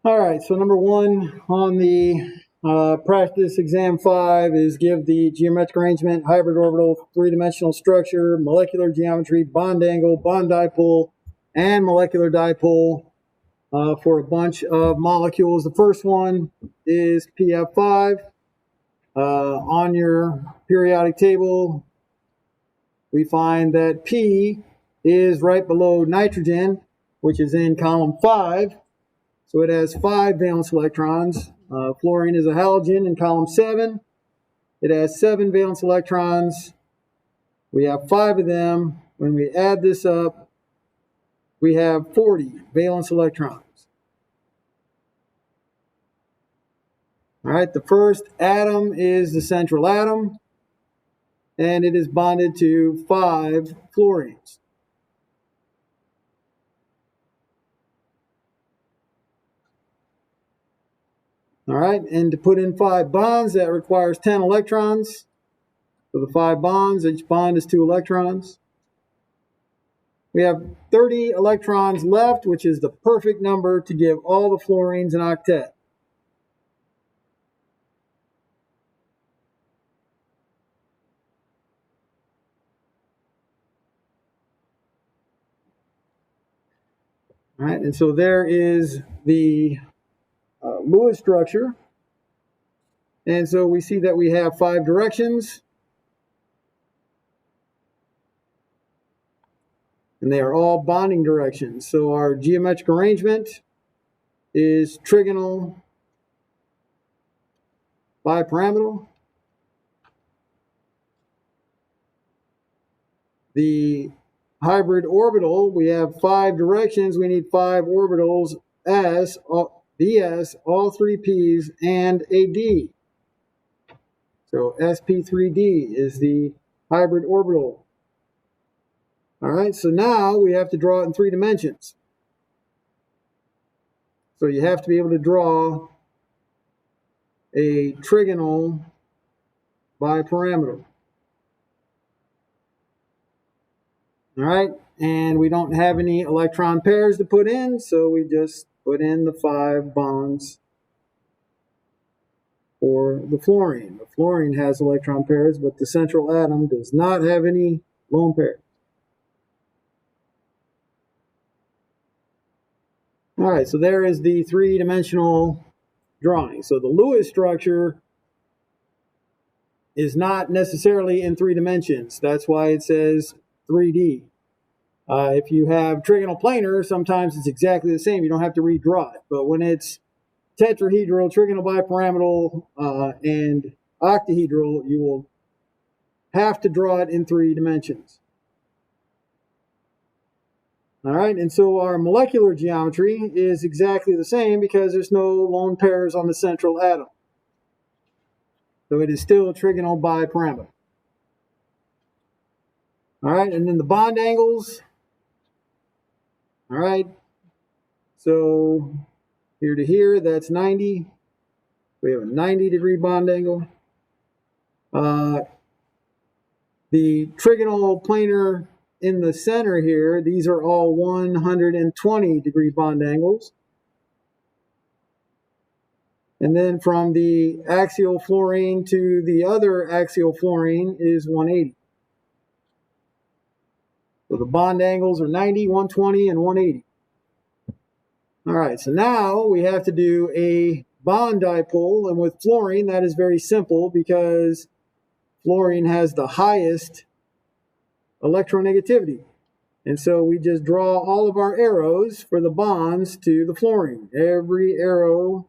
All right, so number one on the practice exam 5 is give the geometric arrangement, hybrid orbital, three-dimensional structure, molecular geometry, bond angle, bond dipole, and molecular dipole for a bunch of molecules. The first one is PF5. On your periodic table, we find that P is right below nitrogen, which is in column 5. So it has 5 valence electrons. Fluorine is a halogen in column 7. It has 7 valence electrons. We have 5 of them. When we add this up, we have 40 valence electrons. All right, the first atom is the central atom, and it is bonded to 5 fluorines. All right, and to put in 5 bonds, that requires 10 electrons. For the 5 bonds, each bond is 2 electrons. We have 30 electrons left, which is the perfect number to give all the fluorines an octet. All right, and so there is the Lewis structure. And so we see that we have 5 directions. And they are all bonding directions. So our geometric arrangement is trigonal bipyramidal. The hybrid orbital, we have 5 directions. We need 5 orbitals, S, BS, all 3 P's, and a D. So sp3d is the hybrid orbital. All right, so now we have to draw it in 3 dimensions. So you have to be able to draw a trigonal bipyramidal. All right, and we don't have any electron pairs to put in, so we just put in the 5 bonds for the fluorine. The fluorine has electron pairs, but the central atom does not have any lone pairs. All right, so there is the 3-dimensional drawing. So the Lewis structure is not necessarily in 3 dimensions. That's why it says 3D. If you have trigonal planar, sometimes it's exactly the same. You don't have to redraw it. But when it's tetrahedral, trigonal bipyramidal, and octahedral, you will have to draw it in 3 dimensions. All right, and so our molecular geometry is exactly the same because there's no lone pairs on the central atom. So it is still trigonal bipyramidal. All right, and then the bond angles. All right, so here to here, that's 90. We have a 90-degree bond angle. The trigonal planar in the center here, these are all 120-degree bond angles. And then from the axial fluorine to the other axial fluorine is 180. So the bond angles are 90, 120, and 180. All right, so now we have to do a bond dipole, and with fluorine, that is very simple because fluorine has the highest electronegativity. And so we just draw all of our arrows for the bonds to the fluorine. Every arrow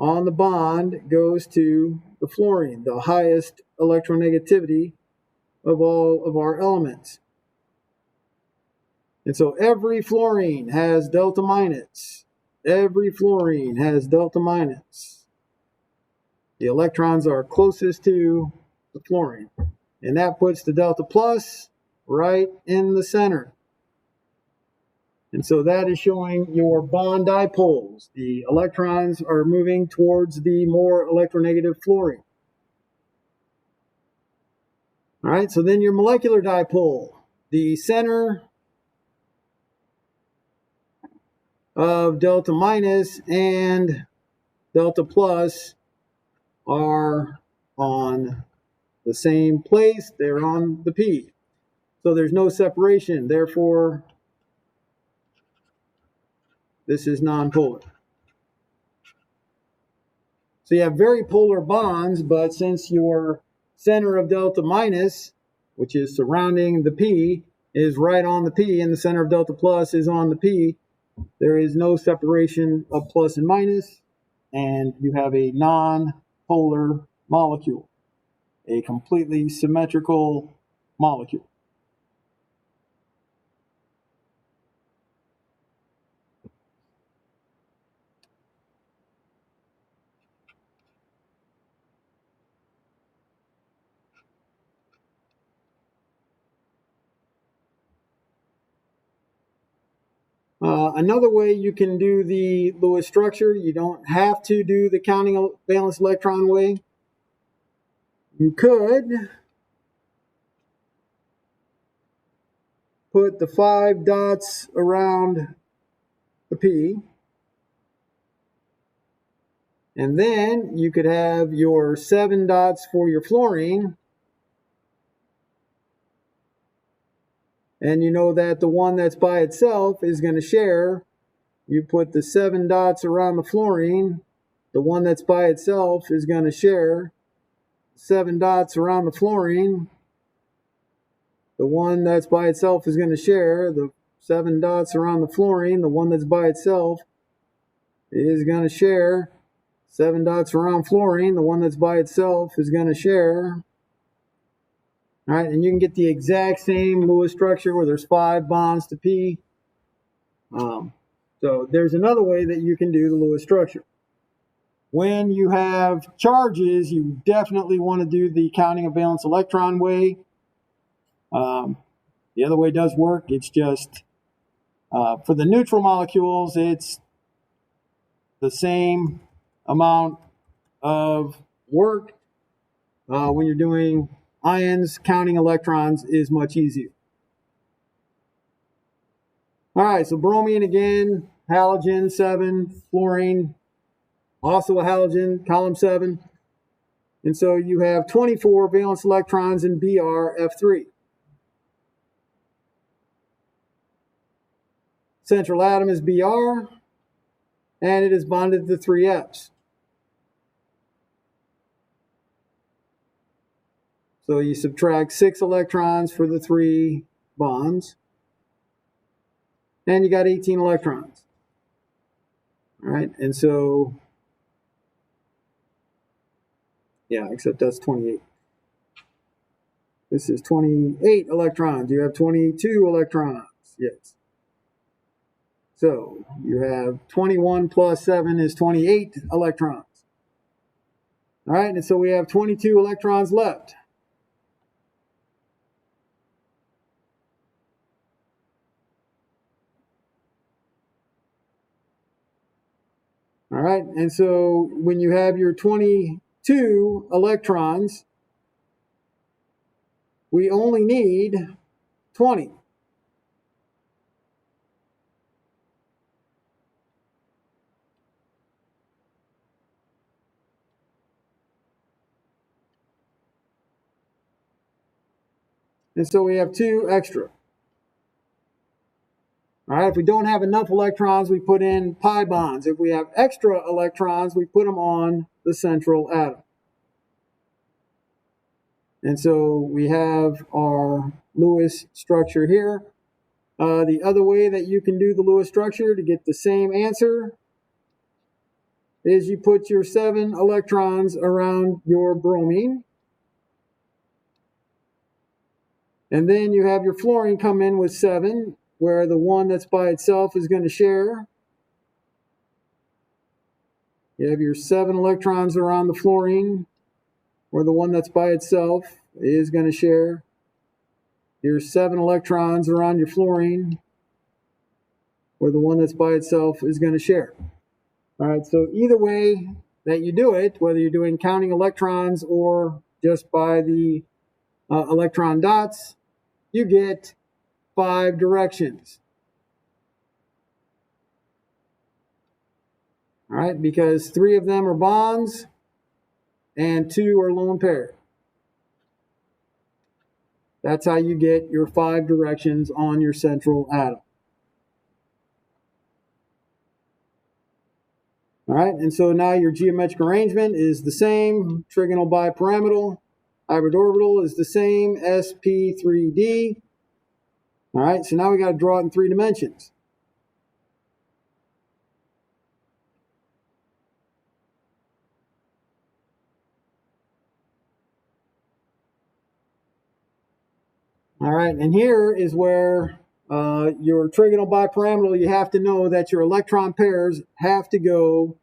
on the bond goes to the fluorine, the highest electronegativity of all of our elements. And so every fluorine has delta minus. Every fluorine has delta minus. The electrons are closest to the fluorine. And that puts the delta plus right in the center. And so that is showing your bond dipoles. The electrons are moving towards the more electronegative fluorine. All right, so then your molecular dipole. The center of delta minus and delta plus are on the same place. They're on the P. So there's no separation. Therefore, this is nonpolar. So you have very polar bonds, but since your center of delta minus, which is surrounding the P, is right on the P, and the center of delta plus is on the P, there is no separation of plus and minus, and you have a non-polar molecule, a completely symmetrical molecule. Another way you can do the Lewis structure, you don't have to do the counting valence electron way. You could put the 5 dots around the P, and then you could have your 7 dots for your fluorine, and you know that the one that's by itself is going to share. You put the 7 dots around the fluorine, the one that's by itself is going to share. 7 dots around the fluorine, the one that's by itself is going to share. The 7 dots around the fluorine, the one that's by itself is going to share. 7 dots around fluorine, the one that's by itself is going to share. All right, and you can get the exact same Lewis structure where there's 5 bonds to P. So there's another way that you can do the Lewis structure. When you have charges, you definitely want to do the counting of valence electron way. The other way does work. It's just for the neutral molecules, it's the same amount of work. When you're doing ions, counting electrons is much easier. All right, so bromine again, halogen 7, fluorine, also a halogen, column 7. And so you have 24 valence electrons in BrF3. Central atom is Br, and it is bonded to 3 Fs. So you subtract 6 electrons for the 3 bonds, and you got 18 electrons. All right, and so, yeah, except that's 28. This is 28 electrons. You have 22 electrons, yes. So you have 21 plus 7 is 28 electrons. All right, and so we have 22 electrons left. All right, and so when you have your 22 electrons, we only need 20. And so we have 2 extra. All right, if we don't have enough electrons, we put in pi bonds. If we have extra electrons, we put them on the central atom. And so we have our Lewis structure here. The other way that you can do the Lewis structure to get the same answer is you put your 7 electrons around your bromine. And then you have your fluorine come in with 7, where the one that's by itself is going to share. You have your 7 electrons around the fluorine, where the one that's by itself is going to share. Your 7 electrons around your fluorine, where the one that's by itself is going to share. All right, so either way that you do it, whether you're doing counting electrons or just by the electron dots, you get 5 directions. All right, because 3 of them are bonds and 2 are lone pairs. That's how you get your 5 directions on your central atom. All right, and so now your geometric arrangement is the same. Trigonal bipyramidal. Hybrid orbital is the same, sp3d. All right, so now we got to draw it in 3 dimensions. All right, and here is where your trigonal bipyramidal, you have to know that your electron pairs have to go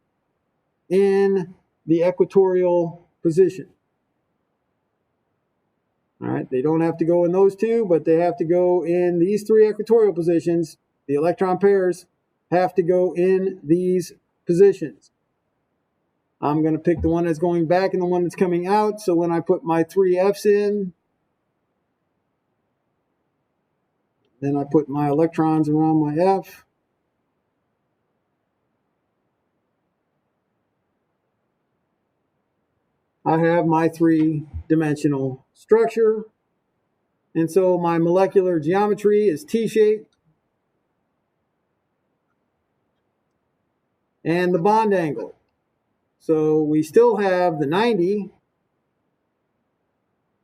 in the equatorial position. All right, they don't have to go in those 2, but they have to go in these 3 equatorial positions. The electron pairs have to go in these positions. I'm going to pick the one that's going back and the one that's coming out. So when I put my 3 F's in, then I put my electrons around my F. I have my 3-dimensional structure. And so my molecular geometry is T-shaped. And the bond angle. So we still have the 90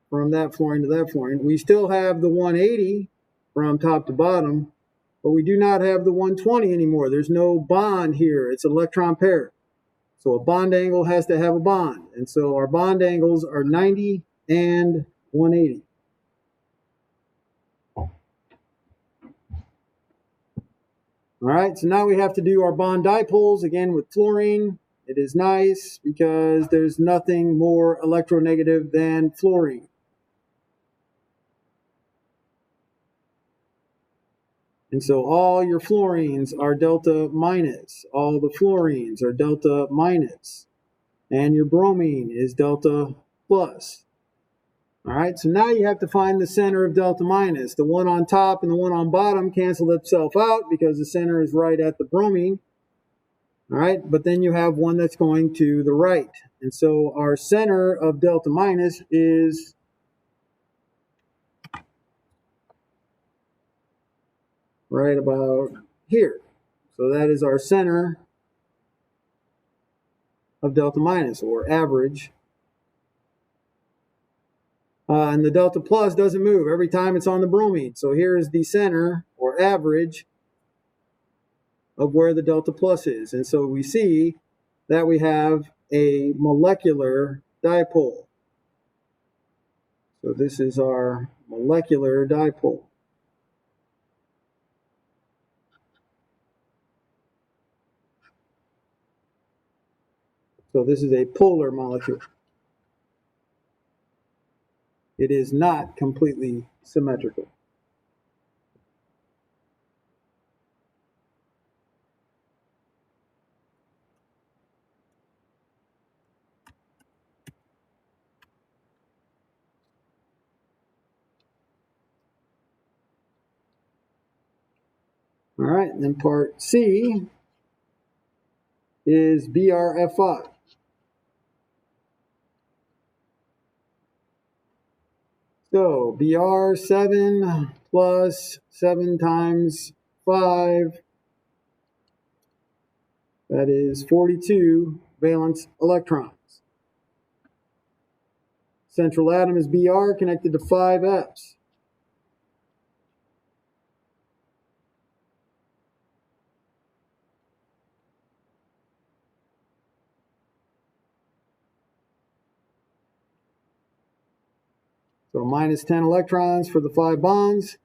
from that fluorine to that fluorine. We still have the 180 from top to bottom, but we do not have the 120 anymore. There's no bond here. It's an electron pair. So a bond angle has to have a bond. And so our bond angles are 90 and 180. All right, so now we have to do our bond dipoles again with fluorine. It is nice because there's nothing more electronegative than fluorine. And so all your fluorines are delta minus. All the fluorines are delta minus. And your bromine is delta plus. All right, so now you have to find the center of delta minus. The one on top and the one on bottom cancel itself out because the center is right at the bromine. All right, but then you have one that's going to the right. And so our center of delta minus is right about here. So that is our center of delta minus, or average. And the delta plus doesn't move every time it's on the bromine. So here is the center, or average, of where the delta plus is. And so we see that we have a molecular dipole. So this is our molecular dipole. So this is a polar molecule. It is not completely symmetrical. All right, and then part C is BRF5. So BR 7 plus 7 times 5, that is 42 valence electrons. Central atom is Br connected to 5 Fs. So minus 10 electrons for the 5 bonds.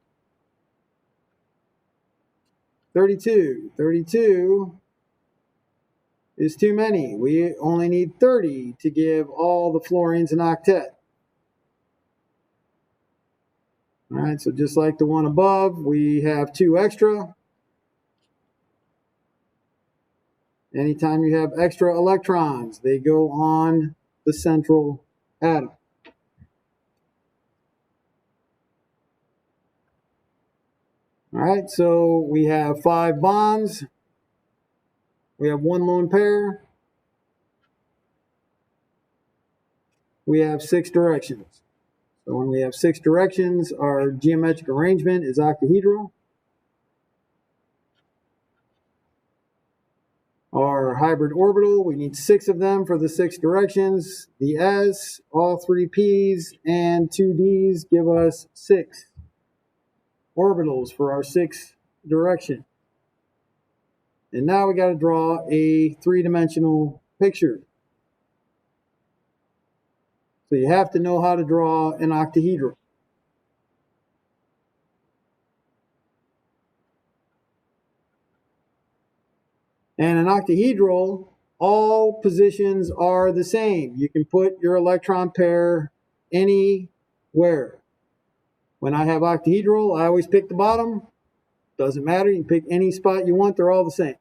32. 32 is too many. We only need 30 to give all the fluorines an octet. All right, so just like the one above, we have 2 extra. Anytime you have extra electrons, they go on the central atom. All right, so we have 5 bonds. We have one lone pair. We have 6 directions. So when we have 6 directions, our geometric arrangement is octahedral. Our hybrid orbital, we need 6 of them for the 6 directions. The S, all 3 P's, and 2 D's give us 6 orbitals for our 6 direction. And now we got to draw a 3-dimensional picture. So you have to know how to draw an octahedral. And an octahedral, all positions are the same. You can put your electron pair anywhere. When I have octahedral, I always pick the bottom. Doesn't matter. You can pick any spot you want. They're all the same.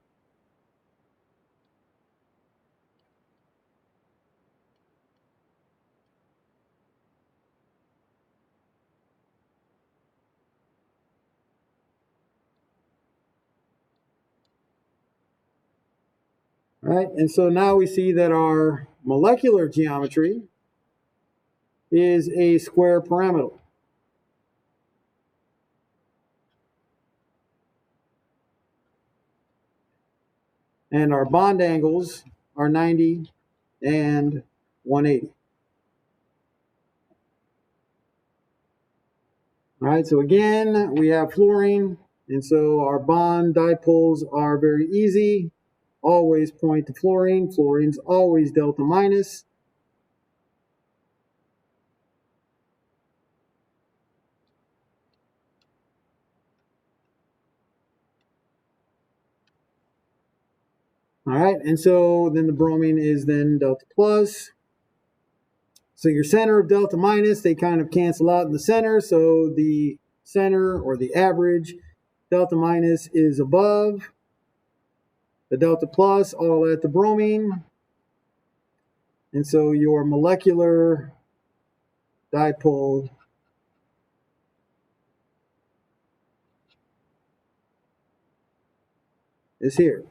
All right, and so now we see that our molecular geometry is a square pyramidal. And our bond angles are 90 and 180. All right, so again, we have fluorine, and so our bond dipoles are very easy. Always point to fluorine. Fluorine's always delta minus. All right, and so then the bromine is then delta plus. So your center of delta minus, they kind of cancel out in the center. So the center or the average delta minus is above the delta plus, all at the bromine. And so your molecular dipole is here.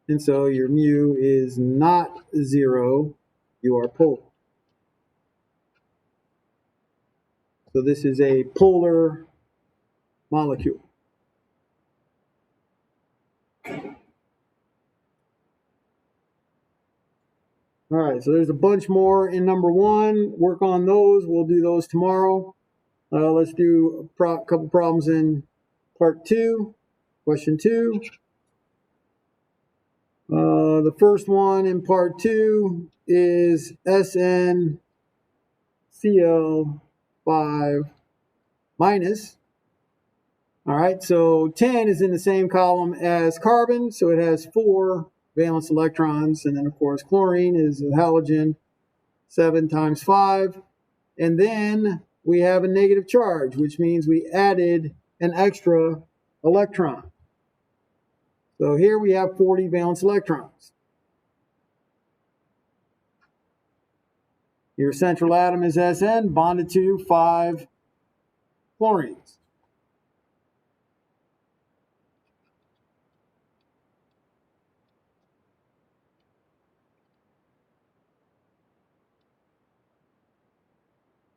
And so your mu is not 0, you are polar. So this is a polar molecule. All right, so there's a bunch more in number 1. Work on those. We'll do those tomorrow. Let's do a couple problems in part 2. Question 2. The first one in part 2 is SnCl5 minus. All right, so 10 is in the same column as carbon, so it has 4 valence electrons. And then, of course, chlorine is a halogen, 7 times 5. And then we have a negative charge, which means we added an extra electron. So here we have 40 valence electrons. Your central atom is Sn, bonded to 5 chlorines.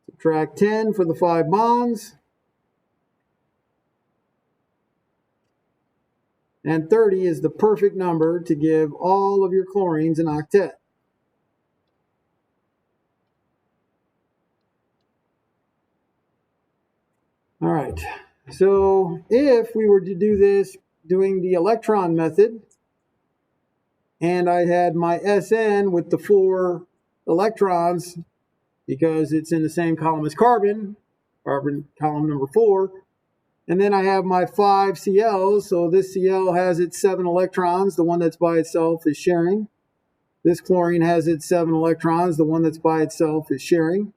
Subtract 10 for the 5 bonds. And 30 is the perfect number to give all of your chlorines an octet. All right, so if we were to do this doing the electron method, and I had my Sn with the 4 electrons, because it's in the same column as carbon, carbon column number 4, and then I have my 5 Cl's, so this Cl has its 7 electrons, the one that's by itself is sharing. This chlorine has its 7 electrons, the one that's by itself is sharing.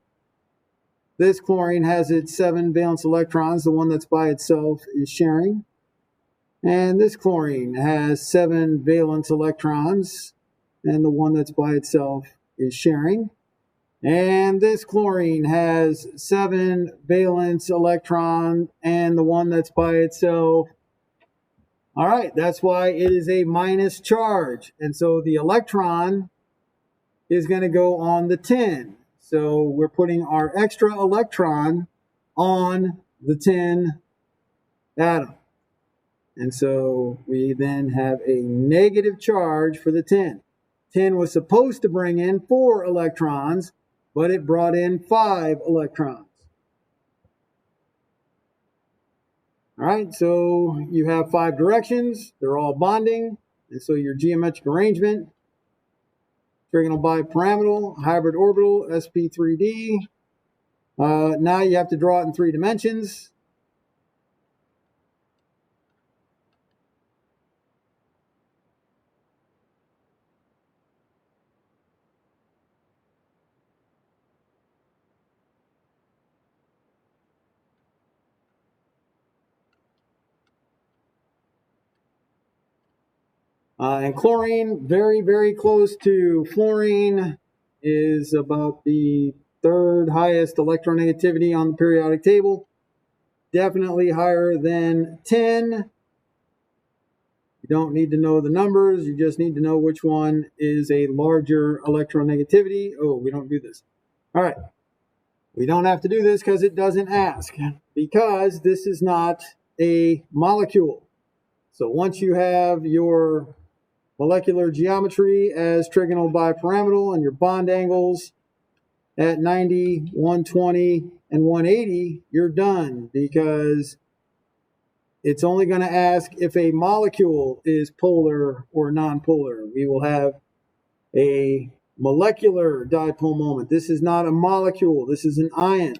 This chlorine has its 7 valence electrons, the one that's by itself is sharing. And this chlorine has 7 valence electrons, and the one that's by itself is sharing. And this chlorine has 7 valence electrons, and the one that's by itself All right, that's why it is a minus charge. And so the electron is going to go on the 10. So we're putting our extra electron on the 10 atom. And so we then have a negative charge for the 10. 10 was supposed to bring in 4 electrons, but it brought in 5 electrons. All right, so you have 5 directions. They're all bonding. And so your geometric arrangement, trigonal bipyramidal, hybrid orbital, sp3d. Now you have to draw it in 3 dimensions. And chlorine, very, very close to fluorine, is about the 3rd highest electronegativity on the periodic table. Definitely higher than 10. You don't need to know the numbers. You just need to know which one is a larger electronegativity. Oh, we don't do this. All right. We don't have to do this because it doesn't ask, because this is not a molecule. So once you have your molecular geometry as trigonal bipyramidal and your bond angles at 90, 120, and 180, you're done, because it's only going to ask if a molecule is polar or nonpolar. We will have a molecular dipole moment. This is not a molecule. This is an ion.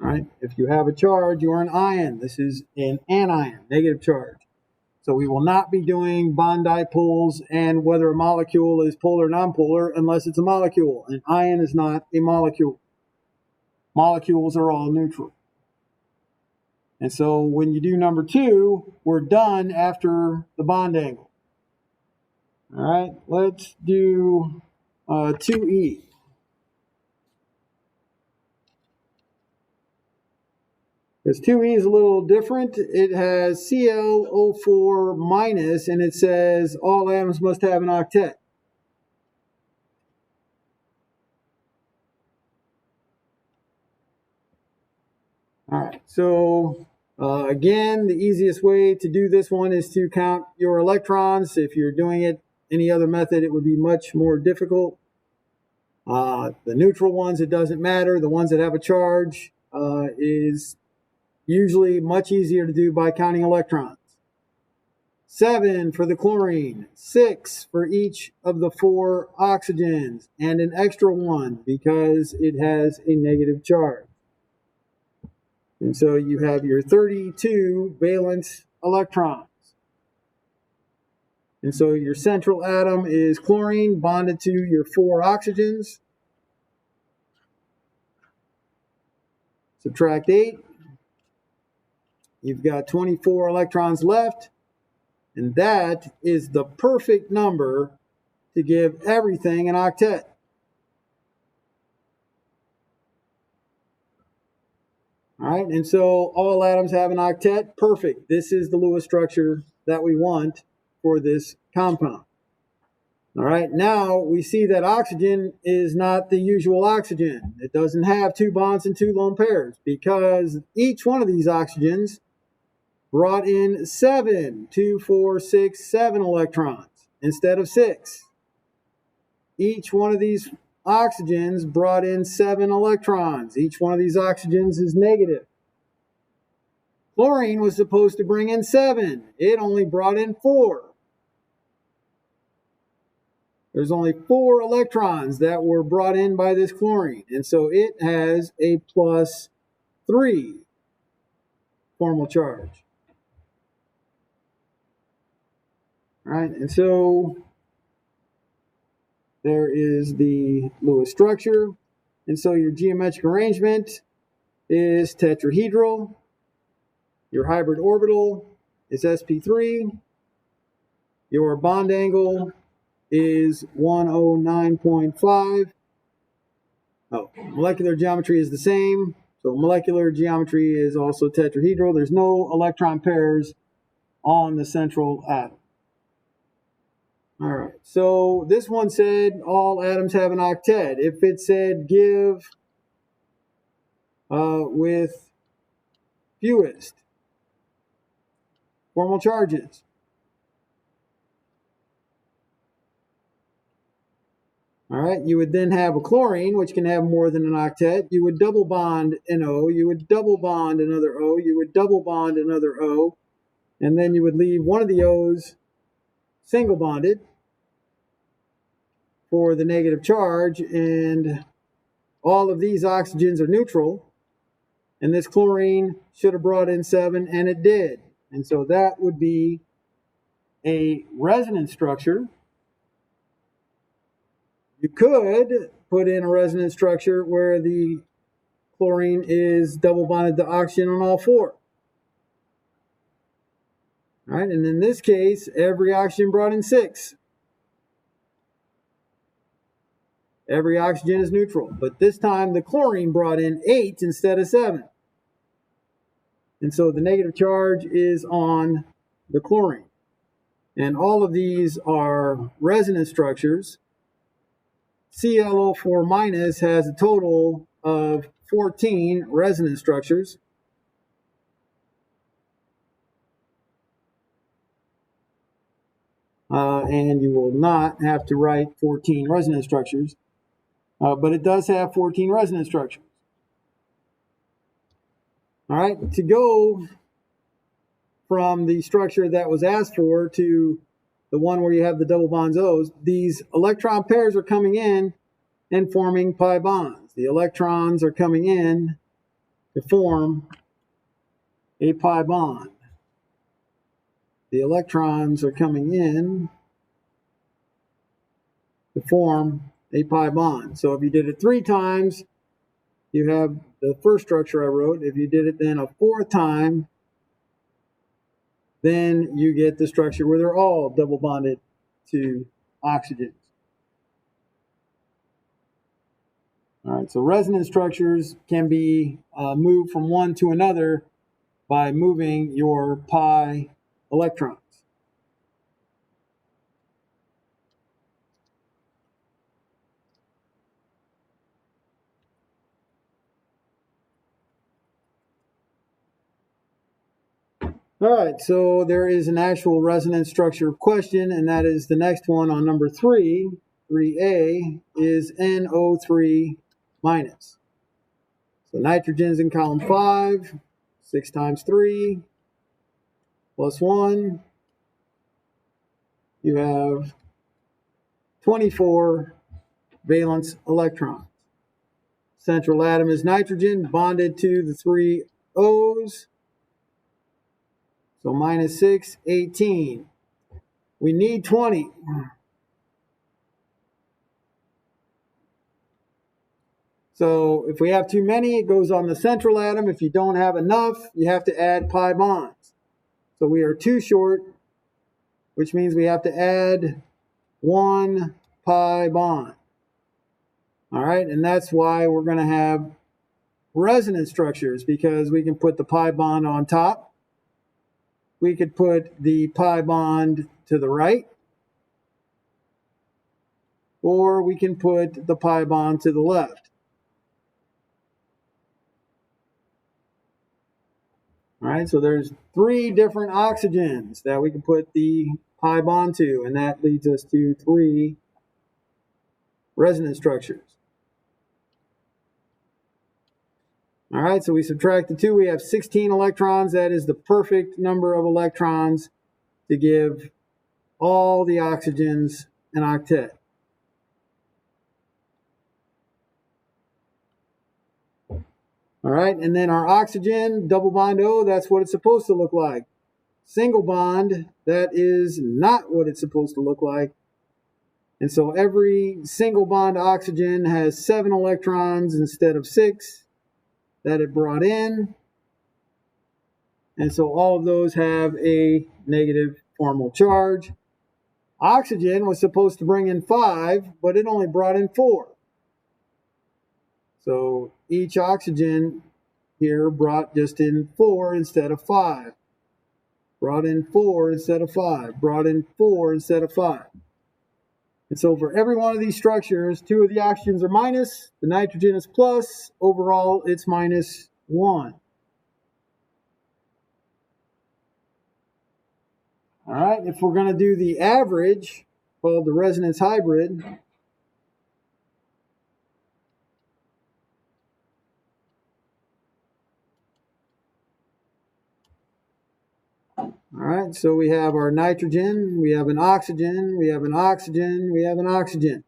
All right? If you have a charge, you are an ion. This is an anion, negative charge. So we will not be doing bond dipoles and whether a molecule is polar or nonpolar unless it's a molecule. An ion is not a molecule. Molecules are all neutral. And so when you do number 2, we're done after the bond angle. All right, let's do 2E. Because 2E is a little different. It has Cl O4 minus, and it says all atoms must have an octet. All right, so again, the easiest way to do this one is to count your electrons. If you're doing it any other method, it would be much more difficult. The neutral ones, it doesn't matter. The ones that have a charge is usually much easier to do by counting electrons. 7 for the chlorine, 6 for each of the 4 oxygens, and an extra 1 because it has a negative charge. And so you have your 32 valence electrons. And so your central atom is chlorine bonded to your 4 oxygens. Subtract 8. You've got 24 electrons left. And that is the perfect number to give everything an octet. All right, and so all atoms have an octet. Perfect. This is the Lewis structure that we want for this compound. All right, now we see that oxygen is not the usual oxygen. It doesn't have 2 bonds and 2 lone pairs because each one of these oxygens brought in 7, 2, 4, 6, 7 electrons instead of 6. Each one of these oxygens brought in 7 electrons. Each one of these oxygens is negative. Chlorine was supposed to bring in 7. It only brought in 4. There's only 4 electrons that were brought in by this chlorine, and so it has a plus 3 formal charge. All right, and so there is the Lewis structure. And so your geometric arrangement is tetrahedral. Your hybrid orbital is sp3. Your bond angle is 109.5. Oh, molecular geometry is the same. So molecular geometry is also tetrahedral. There's no electron pairs on the central atom. All right, so this one said all atoms have an octet. If it said give with fewest formal charges, all right, you would then have a chlorine, which can have more than an octet. You would double bond an O, you would double bond another O, you would double bond another O, and then you would leave one of the O's single bonded for the negative charge, and all of these oxygens are neutral, and this chlorine should have brought in 7, and it did. And so that would be a resonance structure. You could put in a resonance structure where the chlorine is double bonded to oxygen on all 4. All right, and in this case, every oxygen brought in 6. Every oxygen is neutral, but this time the chlorine brought in 8 instead of 7. And so the negative charge is on the chlorine. And all of these are resonance structures. ClO4 minus has a total of 14 resonance structures. And you will not have to write 14 resonance structures. But it does have 14 resonance structures. All right, to go from the structure that was asked for to the one where you have the double bonds O's, these electron pairs are coming in and forming pi bonds. The electrons are coming in to form a pi bond. The electrons are coming in to form a pi bond. So if you did it 3 times, you have the first structure I wrote. If you did it then a 4th time, then you get the structure where they're all double bonded to oxygens. All right, so resonance structures can be moved from one to another by moving your pi electrons. All right, so there is an actual resonance structure question, and that is the next one on number 3. 3A is NO3 minus. So nitrogen's in column 5, 6 times 3 plus 1. You have 24 valence electrons. Central atom is nitrogen, bonded to the 3 O's. So minus 6, 18. We need 20. So if we have too many, it goes on the central atom. If you don't have enough, you have to add pi bonds. So we are 2 short, which means we have to add 1 pi bond. All right, and that's why we're going to have resonance structures, because we can put the pi bond on top. We could put the pi bond to the right, or we can put the pi bond to the left. All right, so there's 3 different oxygens that we can put the pi bond to, and that leads us to 3 resonance structures. All right, so we subtract the 2, we have 16 electrons. That is the perfect number of electrons to give all the oxygens an octet. All right, and then our oxygen, double bond O, that's what it's supposed to look like. Single bond, that is not what it's supposed to look like. And so every single bond oxygen has 7 electrons instead of 6 that it brought in. And so all of those have a negative formal charge. Oxygen was supposed to bring in 5, but it only brought in 4. So each oxygen here brought just in 4 instead of 5. Brought in 4 instead of 5. Brought in 4 instead of 5. And so for every one of these structures, 2 of the oxygens are minus, the nitrogen is plus, overall it's minus 1. All right, if we're going to do the average, called the resonance hybrid, all right, so we have our nitrogen, we have an oxygen, we have an oxygen, we have an oxygen.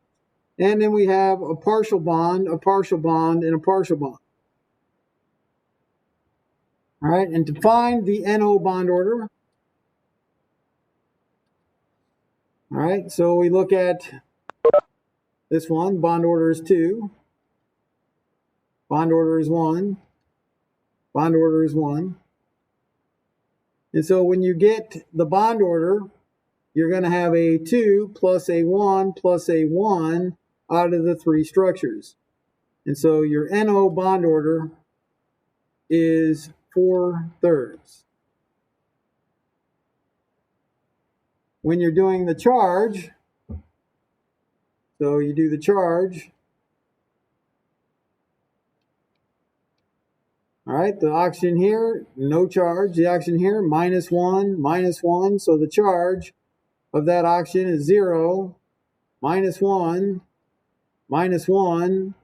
And then we have a partial bond, a partial bond, and a partial bond. All right, and to find the NO bond order, all right, so we look at this one, bond order is 2, bond order is 1, bond order is 1. And so when you get the bond order, you're going to have a 2 plus a 1 plus a 1 out of the 3 structures. And so your NO bond order is 4/3. When you're doing the charge, so you do the charge, all right, the oxygen here, no charge. The oxygen here, -1, so the charge of that oxygen is 0, -1, -1.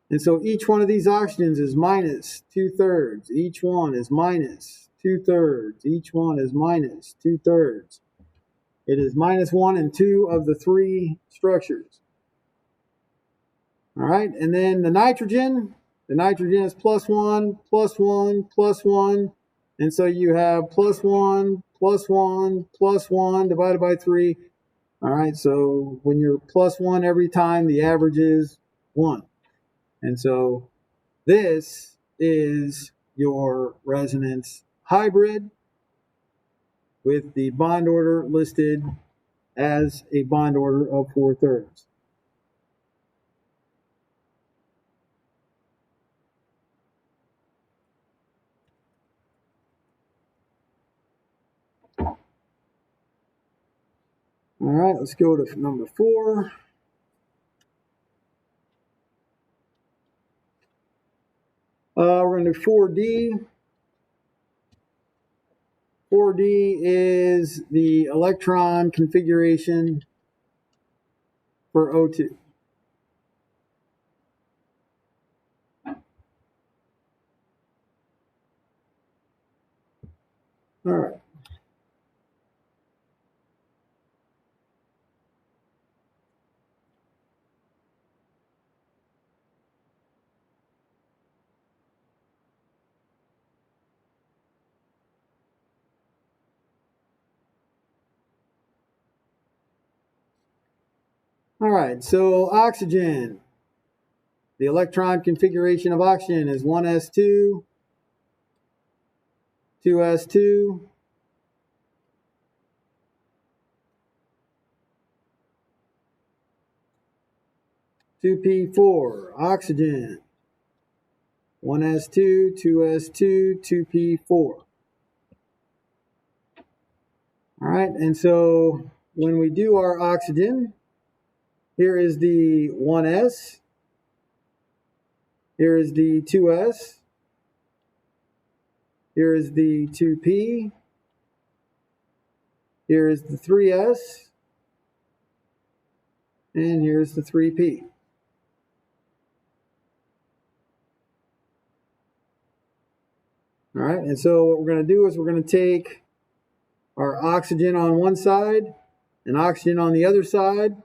And so each one of these oxygens is minus 2/3. Each one is minus 2/3. Each one is minus 2/3. It is -1 in 2 of the 3 structures. All right, and then the nitrogen is +1, +1, +1. And so you have +1, +1, +1 divided by 3. All right, so when you're +1 every time, the average is 1. And so this is your resonance hybrid with the bond order listed as a bond order of 4/3. All right, let's go to number 4. We're going to do 4D. 4D is the electron configuration for O2. All right. All right, so oxygen. The electron configuration of oxygen is 1s2, 2s2, 2p4. Oxygen. 1s2, 2s2, 2p4. All right, and so when we do our oxygen, here is the 1s, here is the 2s, here is the 2p, here is the 3s, and here's the 3p. All right, and so what we're going to do is we're going to take our oxygen on one side and oxygen on the other side,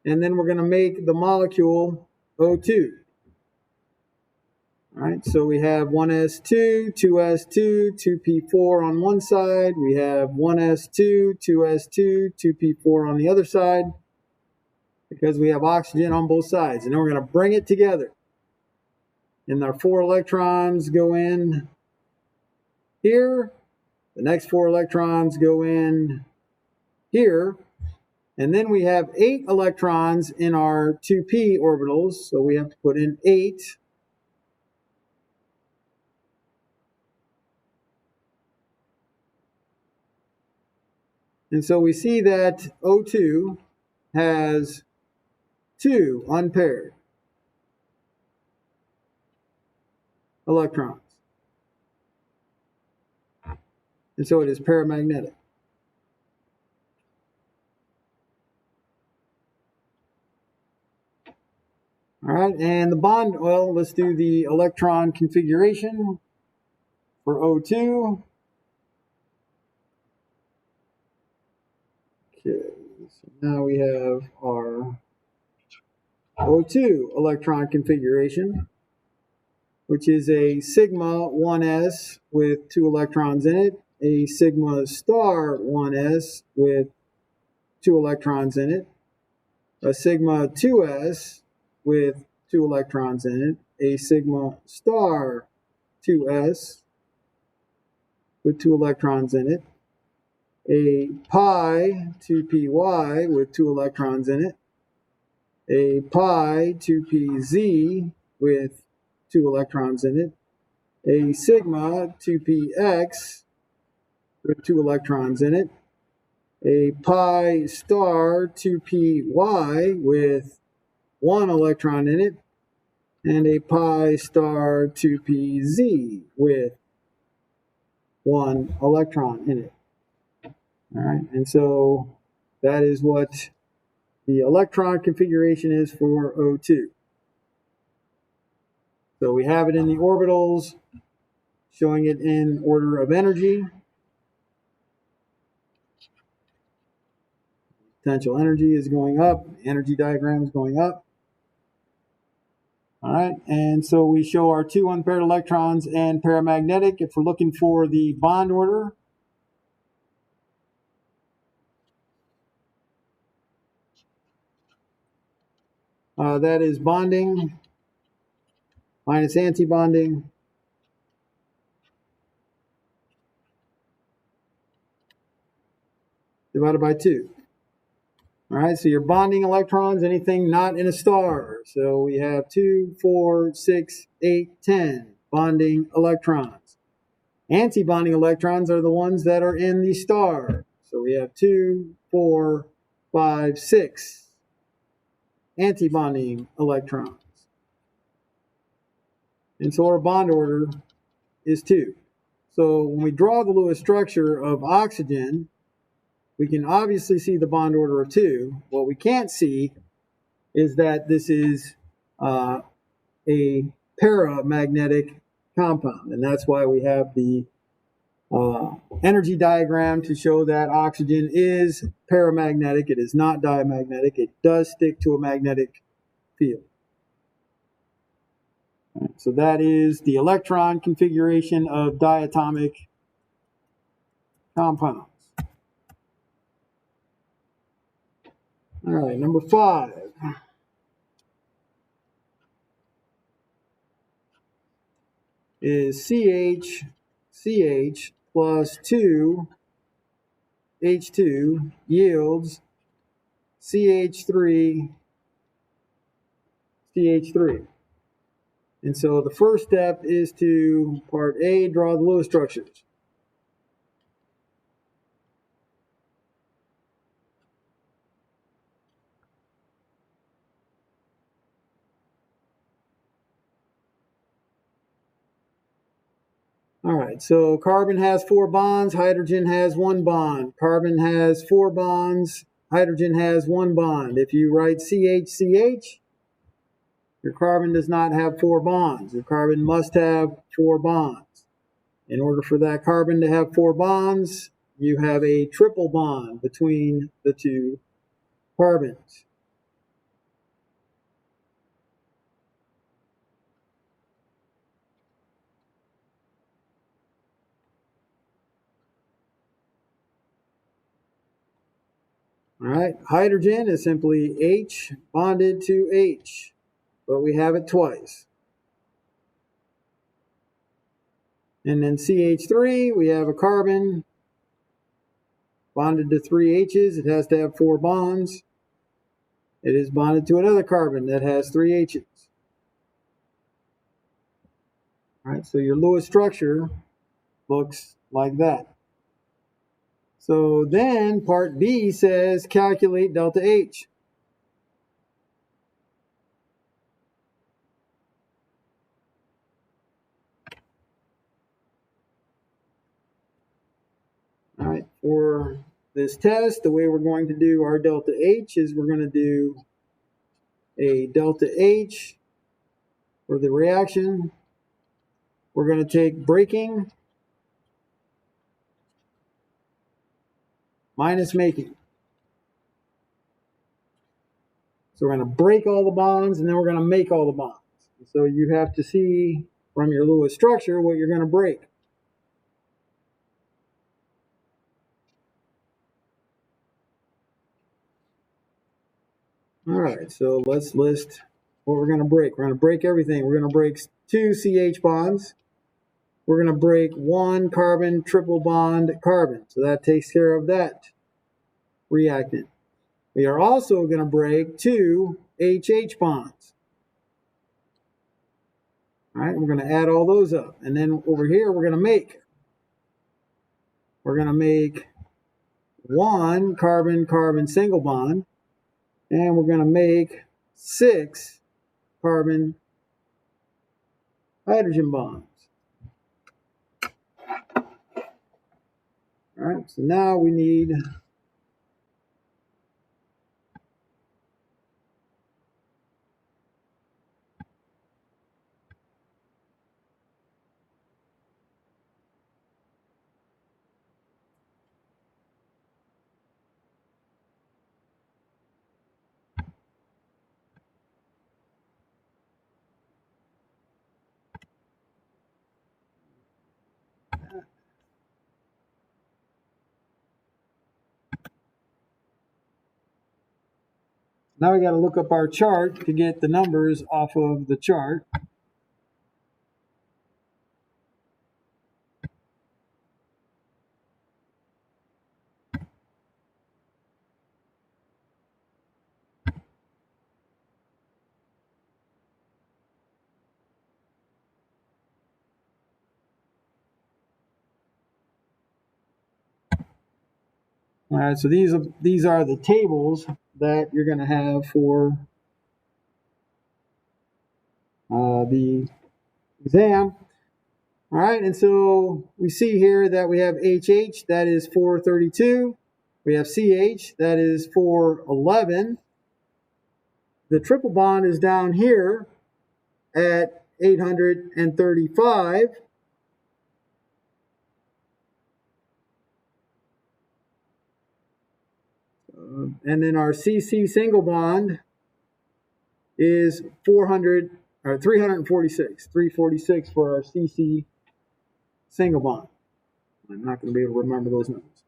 and then we're going to make the molecule O2. All right, so we have 1s2, 2s2, 2p4 on one side. We have 1s2, 2s2, 2p4 on the other side because we have oxygen on both sides. And then we're going to bring it together. And our 4 electrons go in here. The next 4 electrons go in here. And then we have 8 electrons in our 2p orbitals. So we have to put in 8. And so we see that O2 has 2 unpaired electrons. And so it is paramagnetic. All right, and the bond, well, let's do the electron configuration for O2. Okay, so now we have our O2 electron configuration, which is a sigma 1s with 2 electrons in it, a sigma star 1s with 2 electrons in it, a sigma 2s with 2 electrons in it, a sigma star 2s with 2 electrons in it, a pi 2py with 2 electrons in it, a pi 2pz with 2 electrons in it, a sigma 2px with 2 electrons in it, a pi star 2py with 1 electron in it, and a pi star 2pz with 1 electron in it. All right, and so that is what the electron configuration is for O2. So we have it in the orbitals, showing it in order of energy. Potential energy is going up, energy diagram is going up. All right, and so we show our 2 unpaired electrons and paramagnetic. If we're looking for the bond order, that is bonding minus antibonding divided by 2. All right, so your bonding electrons, anything not in a star. So we have 2, 4, 6, 8, 10 bonding electrons. Antibonding electrons are the ones that are in the star. So we have 2, 4, 5, 6 antibonding electrons. And so our bond order is 2. So when we draw the Lewis structure of oxygen, we can obviously see the bond order of 2. What we can't see is that this is a paramagnetic compound, and that's why we have the energy diagram to show that oxygen is paramagnetic. It is not diamagnetic. It does stick to a magnetic field. So that is the electron configuration of diatomic compounds. All right, number 5. Is CH plus 2 H2 yields CH3 CH3. And so the first step is to, part A, draw the Lewis structures. All right, so carbon has 4 bonds, hydrogen has 1 bond. Carbon has 4 bonds, hydrogen has 1 bond. If you write CH, your carbon does not have 4 bonds. Your carbon must have 4 bonds. In order for that carbon to have 4 bonds, you have a triple bond between the 2 carbons. All right, hydrogen is simply H bonded to H, but we have it twice. And then CH3, we have a carbon bonded to 3 H's. It has to have 4 bonds. It is bonded to another carbon that has 3 H's. All right, so your Lewis structure looks like that. So then part B says calculate delta H. All right, for this test, the way we're going to do our delta H is we're going to do a delta H for the reaction. We're going to take breaking minus making. So we're going to break all the bonds, and then we're going to make all the bonds. So you have to see from your Lewis structure what you're going to break. All right, so let's list what we're going to break. We're going to break everything. We're going to break 2 CH bonds. We're going to break 1 carbon triple bond carbon. So that takes care of that reactant. We are also going to break 2 HH bonds. All right, we're going to add all those up. And then over here, we're going to make 1 carbon-carbon single bond. And we're going to make 6 carbon hydrogen bonds. All right, so now we need now we got to look up our chart to get the numbers off of the chart. All right, so these are the tables that you're going to have for the exam. All right, and so we see here that we have HH, that is 432. We have CH, that is 411. The triple bond is down here at 835. And then our CC single bond is 346. 346 for our CC single bond. I'm not going to be able to remember those numbers,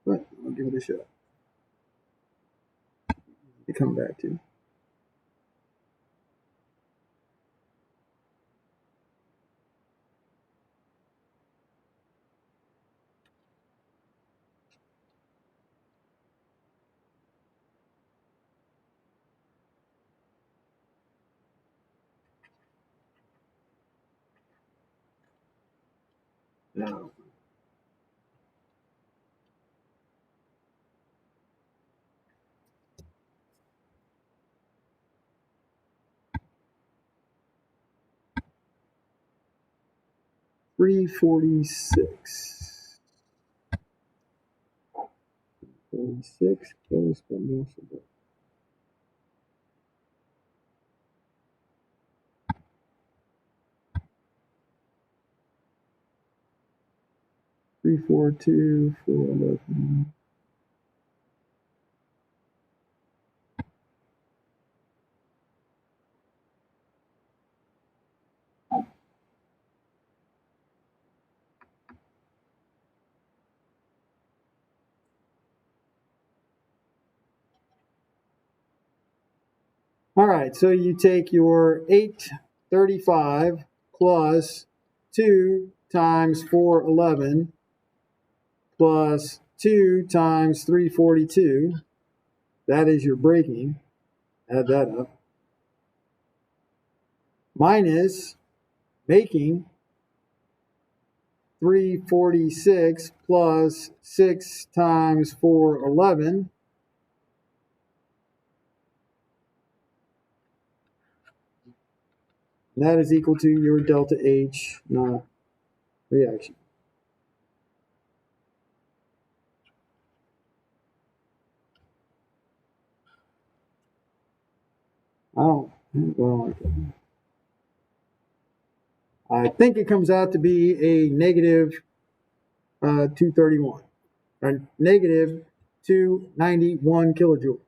but I'll give it a shot to come back to. No. $346. 46 plus $346. $342, $411. All right, so you take your 835 plus 2 times 411 plus 2 times 342. That is your breaking. Add that up. Minus making 346 plus 6 times 411. And that is equal to your delta H naught reaction. I think it comes out to be a negative 231, or negative 291 kilojoules.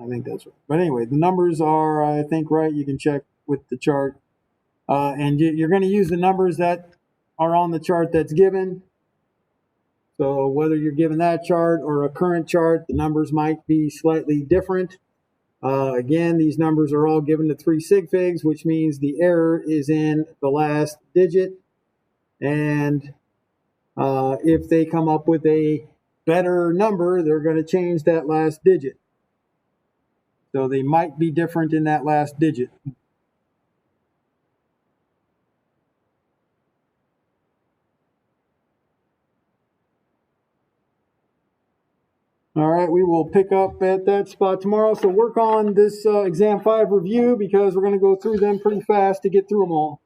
I think that's right. But anyway, the numbers are, I think, right. You can check with the chart. And you're going to use the numbers that are on the chart that's given. So whether you're given that chart or a current chart, the numbers might be slightly different. Again, these numbers are all given to 3 sig figs, which means the error is in the last digit. And if they come up with a better number, they're going to change that last digit. So they might be different in that last digit. All right, we will pick up at that spot tomorrow. So work on this exam 5 review because we're going to go through them pretty fast to get through them all.